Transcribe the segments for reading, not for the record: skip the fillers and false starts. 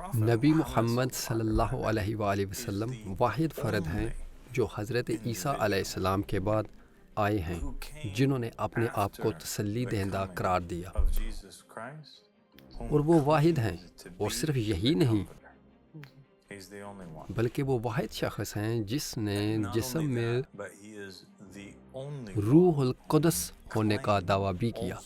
نبی محمد صلی اللہ علیہ وآلہ وسلم واحد فرد ہیں جو حضرت عیسیٰ علیہ السلام کے بعد آئے ہیں، جنہوں نے اپنے آپ کو تسلی دہندہ قرار دیا، اور وہ واحد ہیں۔ اور صرف یہی نہیں بلکہ وہ واحد شخص ہیں جس نے جسم میں روح القدس ہونے کا دعویٰ بھی کیا۔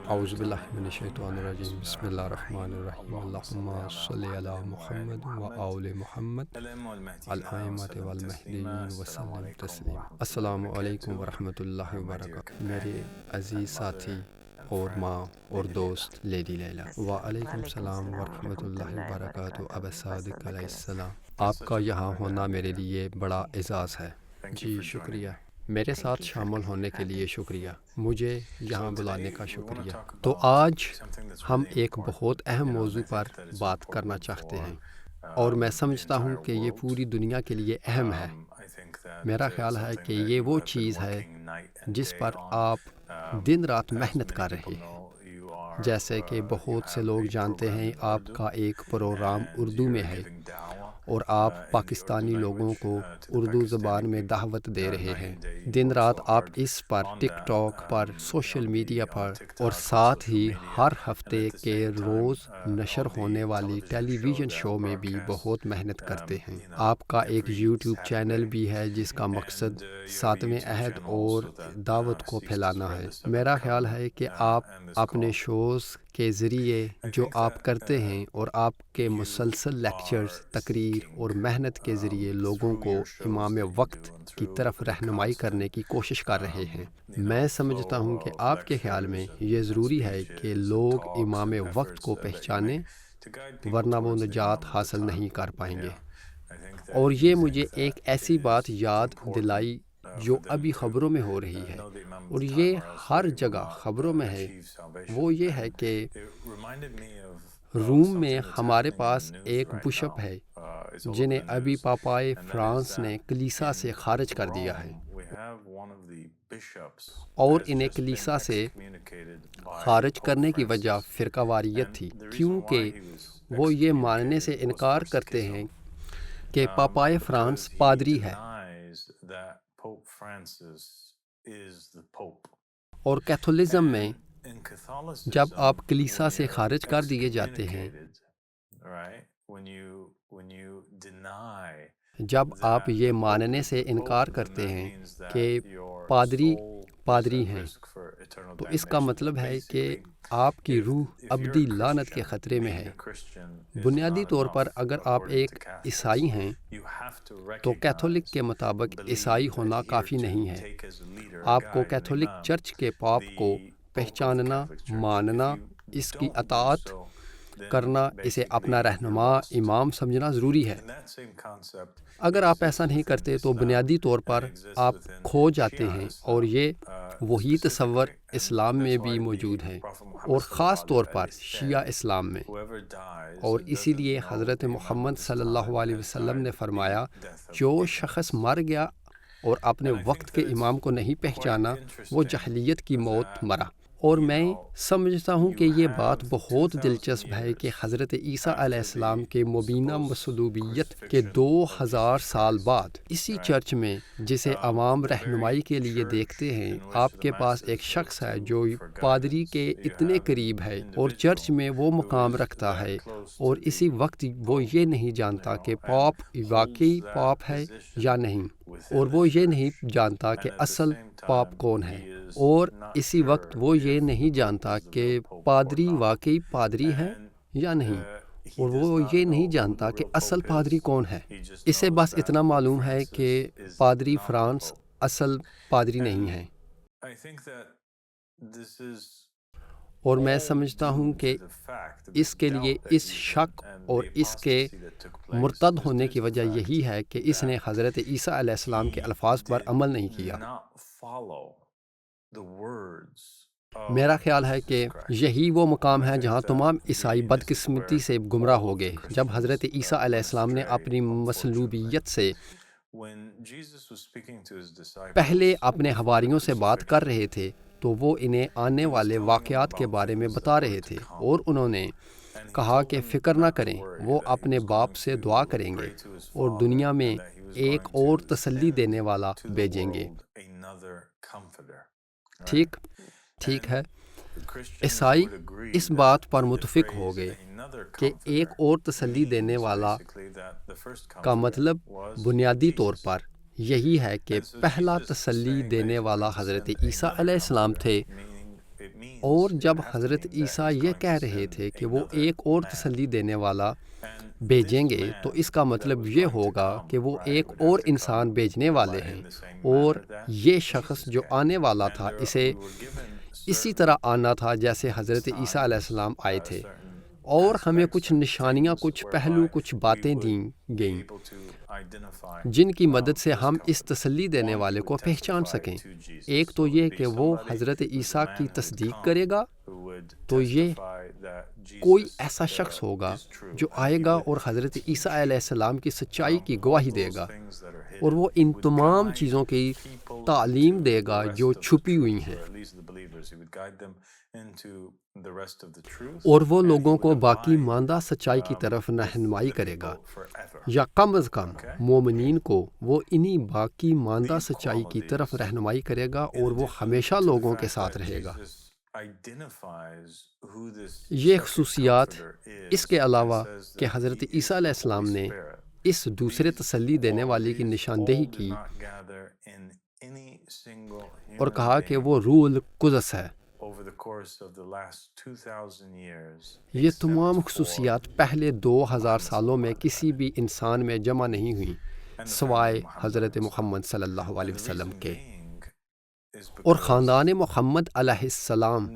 اعوذ باللہ من الشیطان الرجیم، بسم اللہ الرحمن الرحیم، اللہم صلی علی محمد و آل محمد الائمۃ والمہدیین وسلم تسلیما۔ السلام علیکم ورحمۃ اللہ وبرکاتہ۔ میرے عزیز ساتھی اور ماں اور دوست لیڈی لیلا، وعلیکم السلام ورحمۃ اللہ وبرکاتہ۔ ابا صادق علیہ السلام، آپ کا یہاں ہونا میرے لیے بڑا اعزاز ہے۔ جی شکریہ، میرے ساتھ شامل ہونے کے لیے شکریہ، مجھے یہاں بلانے کا شکریہ۔ تو آج ہم ایک بہت اہم موضوع پر بات کرنا چاہتے ہیں، اور میں سمجھتا ہوں کہ یہ پوری دنیا کے لیے اہم ہے۔ میرا خیال ہے کہ یہ وہ چیز ہے جس پر آپ دن رات محنت کر رہے ہیں۔ جیسے کہ بہت سے لوگ جانتے ہیں، آپ کا ایک پروگرام اردو میں ہے اور آپ پاکستانی لوگوں کو اردو زبان میں دعوت دے رہے ہیں۔ دن رات آپ اس پر ٹک ٹاک پر، سوشل میڈیا پر، اور ساتھ ہی ہر ہفتے کے روز نشر ہونے والی ٹیلی ویژن شو میں بھی بہت محنت کرتے ہیں۔ آپ کا ایک یوٹیوب چینل بھی ہے جس کا مقصد ساتویں عہد اور دعوت کو پھیلانا ہے۔ میرا خیال ہے کہ آپ اپنے شوز کے ذریعے جو آپ کرتے ہیں اور آپ کے مسلسل لیکچرز، تقریر اور محنت کے ذریعے لوگوں کو امام وقت کی طرف رہنمائی کرنے کی کوشش کر رہے ہیں۔ میں سمجھتا ہوں کہ آپ کے خیال میں یہ ضروری ہے کہ لوگ امام وقت کو پہچانیں، ورنہ وہ نجات حاصل نہیں کر پائیں گے۔ اور یہ مجھے ایک ایسی بات یاد دلائی جو ابھی خبروں میں ہو رہی ہے، اور یہ ہر جگہ خبروں میں ہے۔ وہ یہ ہے کہ روم میں ہمارے پاس ایک بشپ ہے جنہیں ابھی پاپائے فرانس نے کلیسا سے خارج کر دیا ہے، اور انہیں کلیسا سے خارج کرنے کی وجہ فرقہ واریت تھی، کیونکہ وہ یہ ماننے سے انکار کرتے ہیں کہ پاپائے فرانس پادری ہے، اور کیتھولزم میں جب آپ کلیسا سے خارج کر دیے جاتے ہیں، جب آپ یہ ماننے سے انکار کرتے ہیں کہ پادری ہیں، تو اس کا مطلب ہے کہ آپ کی روح ابدی لعنت کے خطرے میں ہے۔ بنیادی طور پر اگر آپ ایک عیسائی ہیں تو کیتھولک کے مطابق عیسائی ہونا کافی نہیں ہے۔ آپ کو کیتھولک چرچ کے پاپ کو پہچاننا، ماننا، اس کی اطاعت کرنا، اسے اپنا رہنما، امام سمجھنا ضروری ہے۔ اگر آپ ایسا نہیں کرتے تو بنیادی طور پر آپ کھو جاتے ہیں، اور یہ وہی تصور اسلام میں بھی موجود ہے، اور خاص طور پر شیعہ اسلام میں۔ اور اسی لیے حضرت محمد صلی اللہ علیہ وسلم نے فرمایا، جو شخص مر گیا اور اپنے وقت کے امام کو نہیں پہچانا، وہ جاہلیت کی موت مرا۔ اور میں سمجھتا ہوں کہ یہ بات بہت دلچسپ ہے کہ حضرت عیسیٰ علیہ السلام کے مبینہ مصلوبیت کے 2000 سال بعد اسی چرچ میں، جسے عوام رہنمائی کے لیے دیکھتے ہیں، آپ کے پاس ایک شخص ہے جو پادری کے اتنے قریب ہے اور چرچ میں وہ مقام رکھتا ہے، اور اسی وقت وہ یہ نہیں جانتا کہ پاپ واقعی پاپ ہے یا نہیں، اور وہ یہ نہیں جانتا کہ اصل پاپ کون ہے، اور اسی وقت وہ یہ نہیں جانتا کہ پادری واقعی پادری ہے یا نہیں، اور وہ یہ نہیں جانتا کہ اصل پادری کون ہے۔ اسے بس اتنا معلوم ہے کہ پادری فرانس اصل پادری نہیں ہے۔ اور میں سمجھتا ہوں کہ اس کے لیے اس شک اور اس کے مرتد ہونے کی وجہ یہی ہے کہ اس نے حضرت عیسیٰ علیہ السلام کے الفاظ پر عمل نہیں کیا۔ میرا خیال ہے کہ یہی وہ مقام ہے جہاں تمام عیسائی بدقسمتی سے گمراہ ہو گئے۔ جب حضرت عیسیٰ علیہ السلام نے اپنی مصلوبیت سے پہلے اپنے حواریوں سے بات کر رہے تھے تو وہ انہیں آنے والے واقعات کے بارے میں بتا رہے تھے، اور انہوں نے کہا کہ فکر نہ کریں، وہ اپنے باپ سے دعا کریں گے اور دنیا میں ایک اور تسلی دینے والا بھیجیں گے۔ ٹھیک ہے، عیسائی اس بات پر متفق ہو گئے کہ ایک اور تسلی دینے والا کا مطلب بنیادی طور پر یہی ہے کہ پہلا تسلی دینے والا حضرت عیسیٰ علیہ السلام تھے، اور جب حضرت عیسیٰ یہ کہہ رہے تھے کہ وہ ایک اور تسلی دینے والا بھیجیں گے تو اس کا مطلب یہ ہوگا کہ وہ ایک اور انسان بھیجنے والے ہیں، اور یہ شخص جو آنے والا تھا اسے اسی طرح آنا تھا جیسے حضرت عیسیٰ علیہ السلام آئے تھے، اور ہمیں کچھ نشانیاں، کچھ پہلو، کچھ باتیں دیں گئیں جن کی مدد سے ہم اس تسلی دینے والے کو پہچان سکیں۔ ایک تو یہ کہ وہ حضرت عیسیٰ کی تصدیق کرے گا، تو یہ کوئی ایسا شخص ہوگا جو آئے گا اور حضرت عیسیٰ علیہ السلام کی سچائی کی گواہی دے گا، اور وہ ان تمام چیزوں کی تعلیم دے گا جو چھپی ہوئی ہیں، اور وہ لوگوں کو باقی ماندہ سچائی کی طرف رہنمائی کرے گا، یا کم از کم مومنین کو وہ انہی باقی ماندہ سچائی کی طرف رہنمائی کرے گا، اور وہ ہمیشہ لوگوں کے ساتھ رہے گا۔ یہ خصوصیات اس کے علاوہ کہ حضرت عیسیٰ علیہ السلام نے اس دوسرے تسلی دینے والے کی نشاندہی کی اور کہا کہ وہ روح القدس ہے، یہ تمام خصوصیات پہلے 2000 سالوں میں کسی بھی انسان میں جمع نہیں ہوئیں سوائے حضرت محمد صلی اللہ علیہ وسلم کے، اور خاندان محمد علیہ السلام۔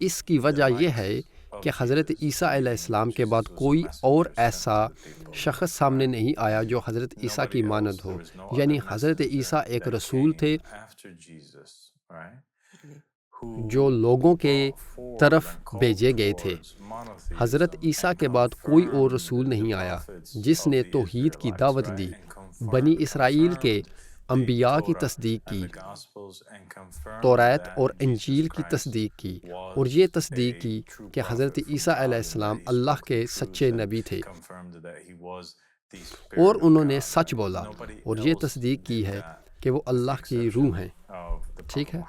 اس کی وجہ یہ ہے کہ حضرت عیسیٰ علیہ السلام کے بعد کوئی اور ایسا شخص سامنے نہیں آیا جو حضرت عیسیٰ کی مانند ہو، یعنی حضرت عیسیٰ ایک رسول تھے جو لوگوں کے طرف بھیجے گئے تھے۔ حضرت عیسیٰ کے بعد کوئی اور رسول نہیں آیا جس نے توحید کی دعوت دی، بنی اسرائیل کے انبیاء کی تصدیق کی، توریت اور انجیل کی تصدیق کی، اور یہ تصدیق کی کہ حضرت عیسیٰ علیہ السلام اللہ کے سچے نبی تھے، اور انہوں نے سچ بولا، اور یہ تصدیق کی ہے کہ وہ اللہ کی روح ہیں۔ ٹھیک ہے،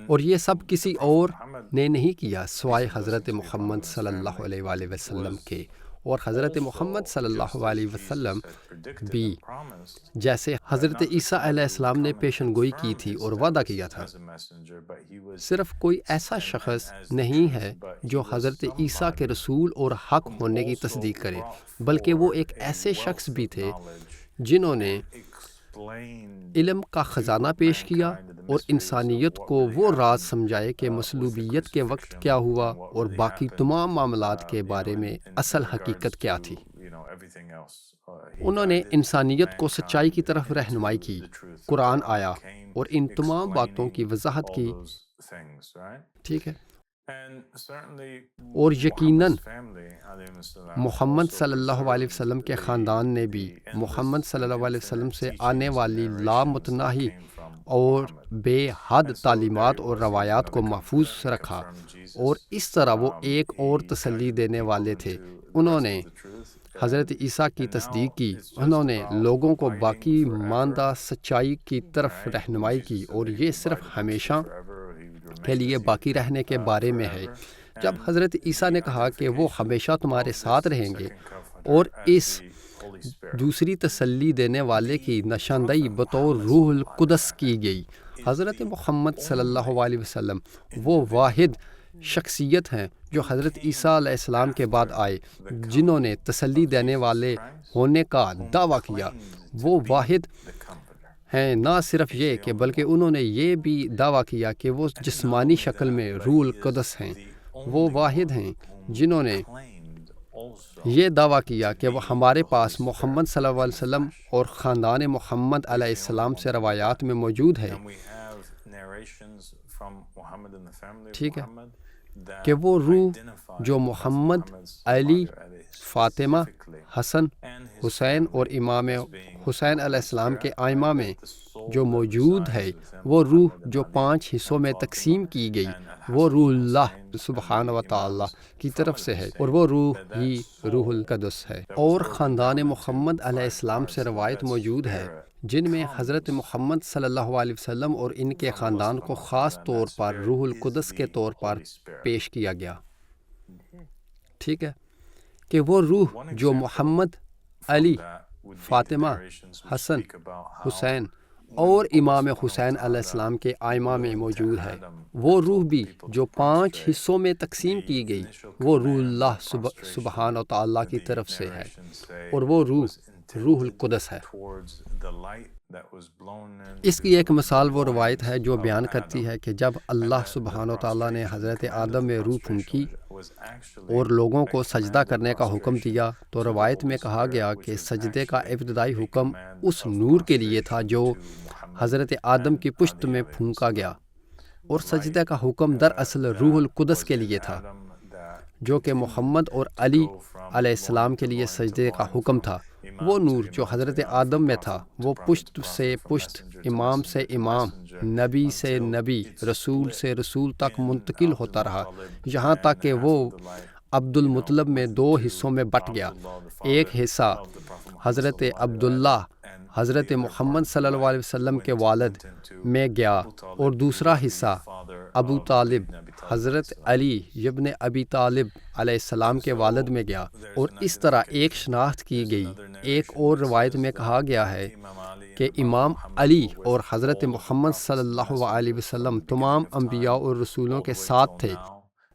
اور یہ سب کسی اور نے نہیں کیا سوائے حضرت محمد صلی اللہ علیہ وآلہ وسلم کے، اور حضرت محمد صلی اللہ علیہ وسلم بھی جیسے حضرت عیسیٰ علیہ السلام نے پیشن گوئی کی تھی اور وعدہ کیا تھا، صرف کوئی ایسا شخص نہیں ہے جو حضرت عیسیٰ کے رسول اور حق ہونے کی تصدیق کرے، بلکہ وہ ایک ایسے شخص بھی تھے جنہوں نے علم کا خزانہ پیش کیا اور انسانیت کو وہ راز سمجھائے کہ مصلوبیت کے وقت کیا ہوا اور باقی تمام معاملات کے بارے میں اصل حقیقت کیا تھی۔ انہوں نے انسانیت کو سچائی کی طرف رہنمائی کی، قرآن آیا اور ان تمام باتوں کی وضاحت کی۔ ٹھیک ہے، اور یقیناً محمد صلی اللہ علیہ وسلم کے خاندان نے بھی محمد صلی اللہ علیہ وسلم سے آنے والی لامتناہی اور بے حد تعلیمات اور روایات کو محفوظ رکھا، اور اس طرح وہ ایک اور تسلی دینے والے تھے۔ انہوں نے حضرت عیسیٰ کی تصدیق کی، انہوں نے لوگوں کو باقی ماندہ سچائی کی طرف رہنمائی کی، اور یہ صرف ہمیشہ کے لیے باقی رہنے کے بارے میں ہے۔ جب حضرت عیسیٰ نے کہا کہ وہ ہمیشہ تمہارے ساتھ رہیں گے، اور اس دوسری تسلی دینے والے کی نشاندہی بطور روح القدس کی گئی، حضرت محمد صلی اللہ علیہ وسلم وہ واحد شخصیت ہیں جو حضرت عیسیٰ علیہ السلام کے بعد آئے جنہوں نے تسلی دینے والے ہونے کا دعویٰ کیا۔ وہ واحد ہیں، نہ صرف یہ کہ بلکہ انہوں نے یہ بھی دعویٰ کیا کہ وہ جسمانی شکل میں روح القدس ہیں۔ وہ واحد ہیں جنہوں نے یہ دعویٰ کیا کہ وہ ہمارے پاس محمد صلی اللہ علیہ وسلم اور خاندان محمد علیہ السلام سے روایات میں موجود ہے، ٹھیک ہے، کہ وہ روح جو محمد، علی، فاطمہ، حسن، حسین اور امام حسین علیہ السلام کے آئمہ میں جو موجود ہے، وہ روح جو 5 حصوں میں تقسیم کی گئی، وہ روح اللہ سبحانہ و تعالیٰ کی طرف سے ہے، اور وہ روح ہی روح القدس ہے۔ اور خاندان محمد علیہ السلام سے روایت موجود ہے جن میں حضرت محمد صلی اللہ علیہ وسلم اور ان کے خاندان کو خاص طور پر روح القدس کے طور پر پیش کیا گیا، ٹھیک ہے، کہ وہ روح جو محمد، علی، فاطمہ، حسن، حسین اور امام حسین علیہ السلام کے آئمہ میں موجود ہے، وہ روح بھی جو 5 حصوں میں تقسیم کی گئی، وہ روح اللہ سبحانہ و تعالیٰ کی طرف سے ہے، اور وہ روح القدس ہے۔ اس کی ایک مثال وہ روایت ہے جو بیان کرتی ہے کہ جب اللہ سبحانہ و تعالیٰ نے حضرت آدم میں روح پھونکی اور لوگوں کو سجدہ کرنے کا حکم دیا، تو روایت میں کہا گیا کہ سجدے کا ابتدائی حکم اس نور کے لیے تھا جو حضرت آدم کی پشت میں پھونکا گیا، اور سجدے کا حکم دراصل روح القدس کے لیے تھا، جو کہ محمد اور علی علیہ السلام کے لیے سجدے کا حکم تھا۔ وہ نور جو حضرت آدم میں تھا، وہ پشت سے پشت، امام سے امام، نبی سے نبی، رسول سے رسول تک منتقل ہوتا رہا، یہاں تک کہ وہ عبد المطلب میں 2 حصوں میں بٹ گیا۔ ایک حصہ حضرت عبداللہ حضرت محمد صلی اللہ علیہ وسلم کے والد میں گیا، اور دوسرا حصہ ابو طالب حضرت علی ابن ابی طالب علیہ السلام کے والد میں گیا، اور اس طرح ایک شناخت کی گئی۔ ایک اور روایت میں کہا گیا ہے کہ امام علی اور حضرت محمد صلی اللہ علیہ وسلم تمام انبیاء اور رسولوں کے ساتھ تھے۔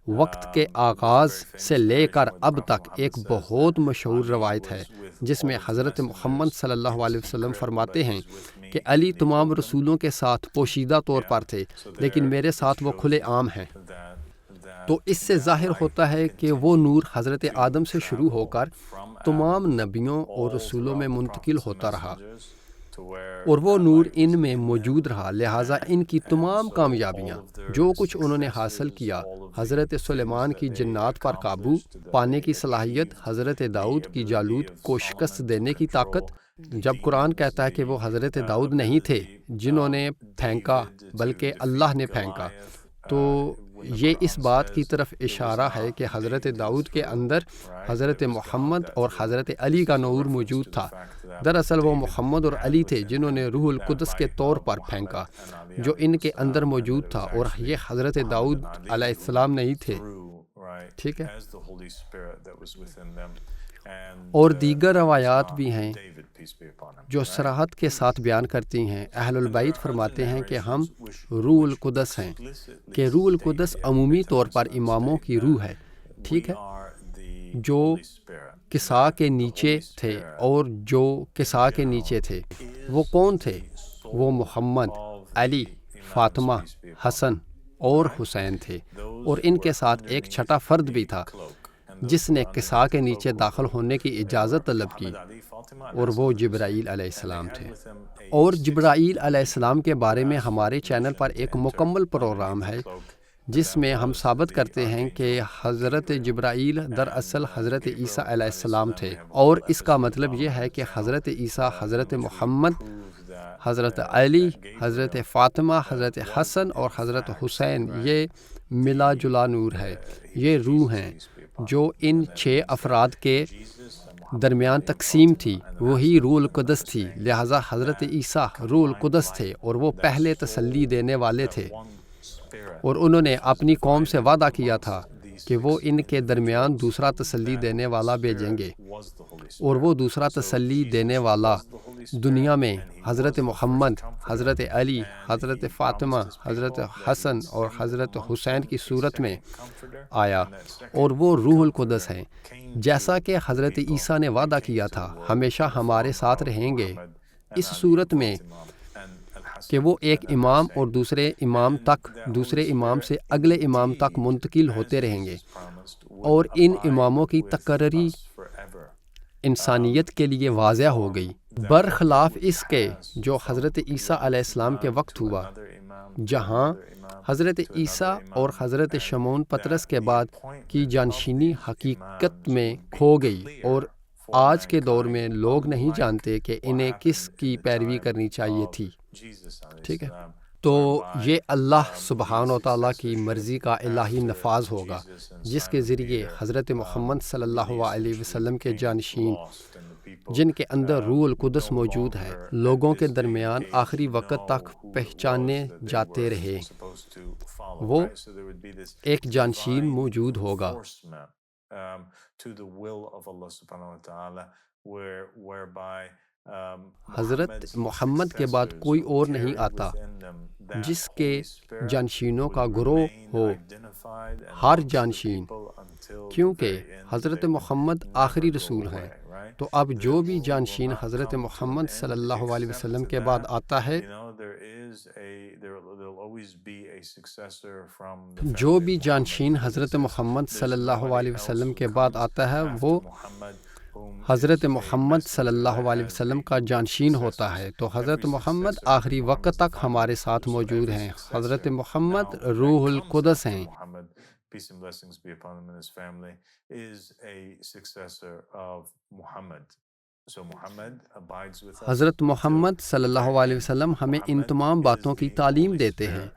وقت کے آغاز سے لے کر اب تک ایک بہت مشہور روایت ہے جس میں حضرت محمد صلی اللہ علیہ وسلم فرماتے ہیں کہ علی تمام رسولوں کے ساتھ پوشیدہ طور پر تھے، لیکن میرے ساتھ وہ کھلے عام ہیں۔ تو اس سے ظاہر ہوتا ہے کہ وہ نور حضرت آدم سے شروع ہو کر تمام نبیوں اور رسولوں میں منتقل ہوتا رہا، اور وہ نور ان میں موجود رہا، لہٰذا ان کی تمام کامیابیاں جو کچھ انہوں نے حاصل کیا، حضرت سلیمان کی جنات پر قابو پانے کی صلاحیت، حضرت داؤد کی جالوت کو شکست دینے کی طاقت۔ جب قرآن کہتا ہے کہ وہ حضرت داؤد نہیں تھے جنہوں نے پھینکا بلکہ اللہ نے پھینکا، تو یہ اس بات کی طرف اشارہ ہے کہ حضرت داؤد کے اندر حضرت محمد اور حضرت علی کا نور موجود تھا۔ دراصل وہ محمد اور علی تھے جنہوں نے روح القدس کے طور پر پھینکا جو ان کے اندر موجود تھا، اور یہ حضرت داؤد علیہ السلام نہیں تھے، ٹھیک ہے۔ اور دیگر روایات بھی ہیں جو صراحت کے ساتھ بیان کرتی ہیں۔ اہل البیت فرماتے ہیں کہ ہم روح القدس ہیں، کہ روح القدس عمومی طور پر اماموں کی روح ہے، ٹھیک ہے، جو کسا کے نیچے تھے، اور جو کسا کے نیچے تھے وہ کون تھے؟ وہ محمد، علی، فاطمہ، حسن اور حسین تھے، اور ان کے ساتھ ایک چھٹا فرد بھی تھا جس نے کسا کے نیچے داخل ہونے کی اجازت طلب کی، اور وہ جبرائیل علیہ السلام تھے۔ اور جبرائیل علیہ السلام کے بارے میں ہمارے چینل پر ایک مکمل پروگرام ہے جس میں ہم ثابت کرتے ہیں کہ حضرت جبرائیل دراصل حضرت عیسیٰ علیہ السلام تھے، اور اس کا مطلب یہ ہے کہ حضرت عیسیٰ، حضرت محمد، حضرت علی، حضرت فاطمہ، حضرت حسن اور حضرت حسین یہ ملا جلا نور ہے، یہ روح ہیں جو ان 6 افراد کے درمیان تقسیم تھی، وہی روح القدس تھی، لہٰذا حضرت عیسیٰ روح القدس تھے، اور وہ پہلے تسلی دینے والے تھے، اور انہوں نے اپنی قوم سے وعدہ کیا تھا کہ وہ ان کے درمیان دوسرا تسلی دینے والا بھیجیں گے، اور وہ دوسرا تسلی دینے والا دنیا میں حضرت محمد، حضرت علی، حضرت فاطمہ، حضرت حسن اور حضرت حسین کی صورت میں آیا، اور وہ روح القدس ہیں، جیسا کہ حضرت عیسیٰ نے وعدہ کیا تھا ہمیشہ ہمارے ساتھ رہیں گے، اس صورت میں کہ وہ ایک امام اور دوسرے امام سے اگلے امام تک منتقل ہوتے رہیں گے، اور ان اماموں کی تقرری انسانیت کے لیے واضح ہو گئی، برخلاف اس کے جو حضرت عیسیٰ علیہ السلام کے وقت ہوا، جہاں حضرت عیسیٰ اور حضرت شمعون پطرس کے بعد کی جانشینی حقیقت میں کھو گئی، اور آج کے دور میں لوگ نہیں جانتے کہ انہیں کس کی پیروی کرنی چاہیے تھی۔ ٹھیک ہے، تو یہ اللہ سبحانہ و تعالیٰ کی مرضی کا الہی نفاذ ہوگا، جس کے ذریعے حضرت محمد صلی اللہ علیہ وسلم کے جانشین، جن کے اندر روح القدس موجود ہے، لوگوں کے درمیان آخری وقت تک پہچانے جاتے رہے۔ وہ ایک جانشین موجود ہوگا۔ حضرت محمد کے بعد کوئی اور نہیں آتا جس کے جانشینوں کا گروہ ہو ہر جانشین، کیونکہ حضرت محمد آخری رسول ہیں۔ تو اب جو بھی جانشین حضرت محمد صلی اللہ علیہ وسلم کے بعد آتا ہے، جو بھی جانشین حضرت محمد صلی اللہ علیہ وسلم کے بعد آتا ہے، وہ حضرت محمد صلی اللہ علیہ وسلم کا جانشین ہوتا ہے۔ تو حضرت محمد آخری وقت تک ہمارے ساتھ موجود ہیں۔ حضرت محمد روح القدس ہیں۔ حضرت محمد صلی اللہ علیہ وسلم ہمیں ان تمام باتوں کی تعلیم دیتے ہیں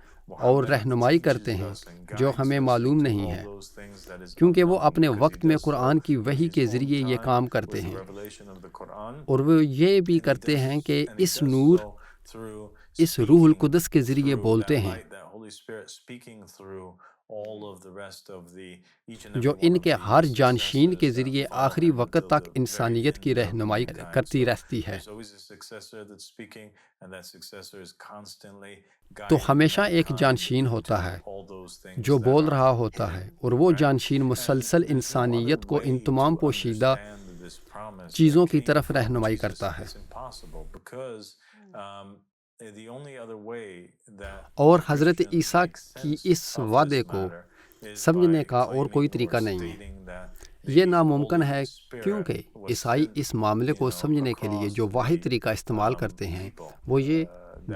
اور رہنمائی کرتے ہیں جو ہمیں معلوم نہیں ہے، کیونکہ وہ اپنے وقت میں قرآن کی وحی کے ذریعے یہ کام کرتے ہیں، اور وہ یہ بھی کرتے ہیں کہ اس نور، اس روح القدس کے ذریعے بولتے ہیں، جو ان کے ہر جانشین کے ذریعے آخری وقت تک انسانیت کی رہنمائی کرتی رہتی ہے۔ تو ہمیشہ ایک جانشین ہوتا ہے جو بول رہا ہوتا ہے، اور وہ جانشین مسلسل انسانیت کو ان تمام پوشیدہ چیزوں کی طرف رہنمائی کرتا ہے، اور حضرت عیسیٰ کی اس وعدے کو سمجھنے کا اور کوئی طریقہ نہیں ہے۔ یہ ناممکن ہے، کیونکہ عیسائی اس معاملے کو سمجھنے کے لیے جو واحد طریقہ استعمال کرتے ہیں وہ یہ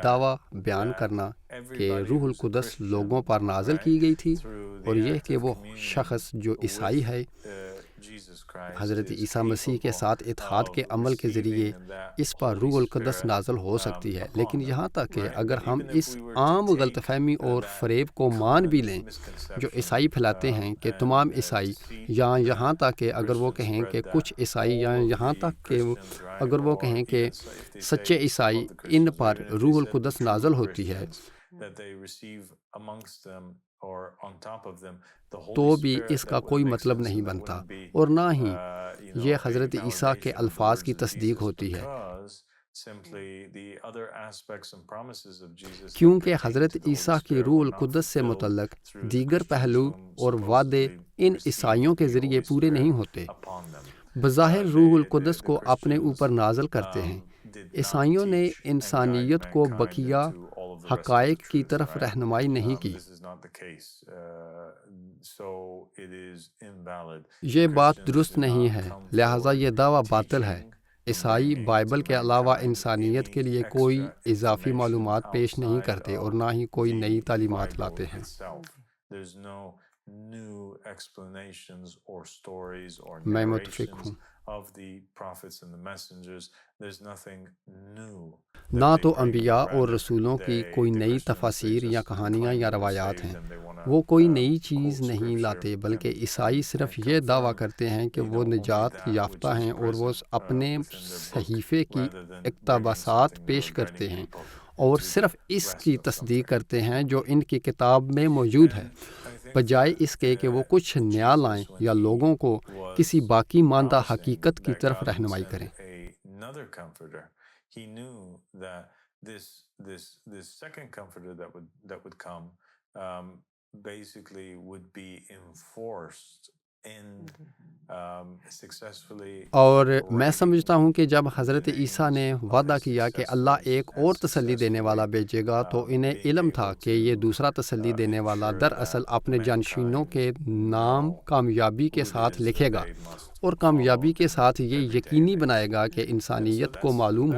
دعویٰ بیان کرنا کہ روح القدس لوگوں پر نازل کی گئی تھی، اور یہ کہ وہ شخص جو عیسائی ہے حضرت عیسیٰ مسیح کے ساتھ اتحاد کے عمل کے ذریعے اس پر روح القدس نازل ہو سکتی ہے۔ لیکن یہاں تک کہ اگر ہم اس عام غلط فہمی اور فریب کو مان بھی لیں جو عیسائی پھیلاتے ہیں کہ تمام عیسائی، یا یہاں تک کہ اگر وہ کہیں کہ کچھ عیسائی، یا یہاں تک کہ اگر وہ کہیں کہ سچے عیسائی، ان پر روح القدس نازل ہوتی ہے، تو بھی اس کا کوئی مطلب نہیں بنتا، اور نہ ہی یہ حضرت عیسیٰ کے الفاظ کی تصدیق ہوتی ہے، کیونکہ حضرت عیسیٰ کی روح القدس سے متعلق دیگر پہلو اور وعدے ان عیسائیوں کے ذریعے پورے نہیں ہوتے۔ بظاہر روح القدس کو اپنے اوپر نازل کرتے ہیں۔ عیسائیوں نے انسانیت کو بقیہ حقائق کی طرف رہنمائی نہیں کی۔ یہ بات درست نہیں ہے، لہٰذا یہ دعویٰ باطل ہے۔ عیسائی بائبل کے علاوہ انسانیت کے لیے کوئی اضافی معلومات پیش نہیں کرتے، اور نہ ہی کوئی نئی تعلیمات لاتے ہیں۔ میں متفق ہوں۔ نہ تو انبیاء اور رسولوں کی کوئی نئی تفاسیر یا کہانیاں یا روایات ہیں، وہ کوئی نئی چیز نہیں لاتے، بلکہ عیسائی صرف یہ دعویٰ کرتے ہیں کہ وہ نجات یافتہ ہیں، اور وہ اپنے صحیفے کی اقتباسات پیش کرتے ہیں اور صرف اس کی تصدیق کرتے ہیں جو ان کی کتاب میں موجود ہے، بجائے اس کے کہ وہ کچھ نیا لائیں یا لوگوں کو کسی باقی ماندہ حقیقت کی طرف رہنمائی کریں۔ اور میں سمجھتا ہوں کہ جب حضرت عیسیٰ نے وعدہ کیا کہ اللہ ایک اور تسلی دینے والا بھیجے گا تو انہیں علم تھا کہ یہ دوسرا تسلی دینے والا دراصل اپنے جانشینوں کے نام کامیابی کے ساتھ لکھے گا، اور کامیابی کے ساتھ یہ یقینی بنائے گا کہ انسانیت کو معلوم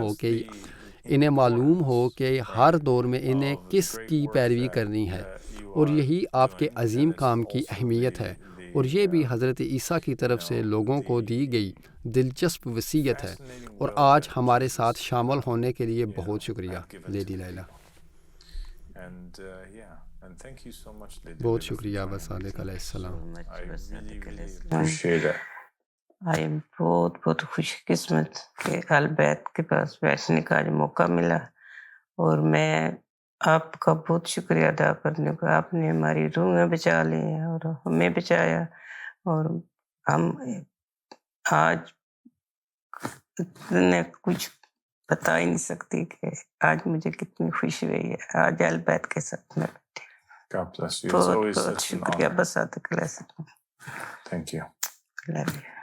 ہو کہ ہر دور میں انہیں کس کی پیروی کرنی ہے، اور یہی آپ کے عظیم کام کی اہمیت ہے، اور یہ بھی حضرت عیسیٰ کی طرف سے لوگوں کو دی گئی دلچسپ وصیت ہے۔ اور آج ہمارے ساتھ شامل ہونے کے لیے بہت شکریہ لیڈی لیلا، بہت شکریہ صادق علیہ السلام۔ بہت خوش قسمت کہ اہل بیت کے پاس بیٹھنے کا آج موقع ملا، اور میں آپ کا بہت شکریہ ادا کرنے کا، آپ نے ہماری روحیں بچا لی ہیں اور ہمیں بچایا، اور ہم آج اتنے کچھ بتا ہی نہیں سکتی کہ آج مجھے کتنی خوشی ہوئی ہے آج اہل بیت کے ساتھ میں بیٹھی۔ بہت بہت شکریہ بس صادق علیہ السلام۔ Thank you. Love you.